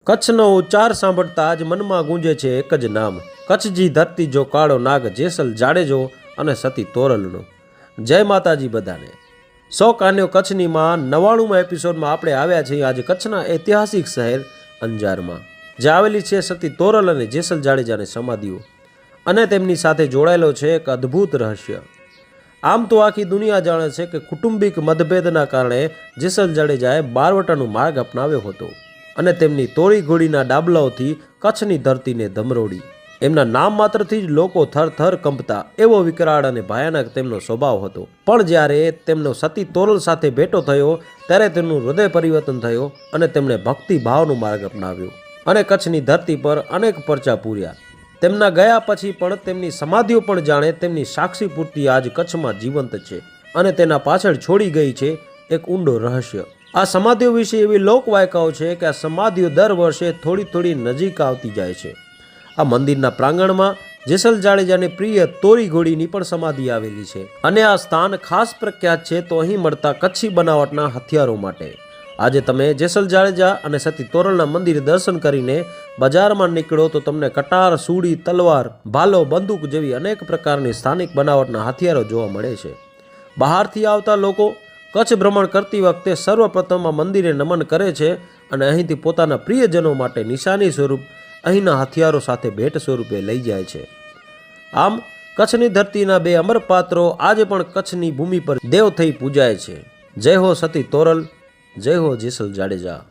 કચ્છનો ઉચ્ચાર સાંભળતા જ મનમાં ગુંજે છે એક જ નામ, કચ્છજી ધરતી જો કાળો નાગ, જેસલ જાડેજો અને સતી તોરલનો. જય માતાજી બધાને. 100 કાન્યો કચ્છની માં 99મા એપિસોડમાં આપણે આવ્યા છીએ આજે કચ્છના ઐતિહાસિક શહેર અંજારમાં, જે આવેલી છે સતી તોરલ અને જેસલ જાડેજાની સમાધિઓ, અને તેમની સાથે જોડાયેલો છે એક અદ્ભુત રહસ્ય. આમ તો આખી દુનિયા જાણે છે કે કુટુંબિક મતભેદના કારણે જેસલ જાડેજાએ બારવટાનો માર્ગ અપનાવ્યો હતો અને તેમની તોળી ઘોડીના ડાબલાઓથી કચ્છની ધરતીને ધમરોડી. એમના નામ માત્રથી જ લોકો થરથર કંપતા, એવો વિકરાળ અને ભયાનક તેમનો સ્વભાવ હતો. પણ જ્યારે તેમનો સતી તોરલ સાથે ભેટો થયો ત્યારે તેમનું હૃદય પરિવર્તન થયો અને તેમણે ભક્તિ ભાવનો માર્ગ અપનાવ્યો અને કચ્છની ધરતી પર અનેક પરચા પૂર્યા. તેમના ગયા પછી પણ તેમની સમાધિઓ પણ જાણે તેમની સાક્ષી પૂર્તિ આજ કચ્છમાં જીવંત છે અને તેના પાછળ છોડી ગઈ છે એક ઊંડો રહસ્ય. આ સમાધિઓ વિશે એવી લોકવાયકાઓ છે કે આ સમાધિઓ દર વર્ષે થોડી થોડી નજીક આવતી જાય છે. આ મંદિરના પ્રાંગણમાં જેસલ જાડેજાની પ્રિય તોરી ઘોડીની પણ સમાધિ આવેલી છે અને આ સ્થાન ખાસ પ્રખ્યાત છે તો અહીં મળતા કચ્છી બનાવટના હથિયારો માટે. આજે તમે જેસલ જાડેજા અને સતી તોરલના મંદિરે દર્શન કરીને બજારમાં નીકળો તો તમને કટાર, સૂડી, તલવાર, ભાલો, બંદૂક જેવી અનેક પ્રકારની સ્થાનિક બનાવટના હથિયારો જોવા મળે છે. બહારથી આવતા લોકો કચ્છ ભ્રમણ કરતી વખતે સર્વપ્રથમ આ મંદિરે નમન કરે છે અને અહીંથી પોતાના પ્રિયજનો માટે નિશાની સ્વરૂપ અહીંના હથિયારો સાથે ભેટ સ્વરૂપે લઈ જાય છે. આમ કચ્છની ધરતીના બે અમર પાત્રો આજે પણ કચ્છની ભૂમિ પર દેવ થઈ પૂજાય છે. જય હો સતી તોરલ, જય હો જેસલ જાડેજા.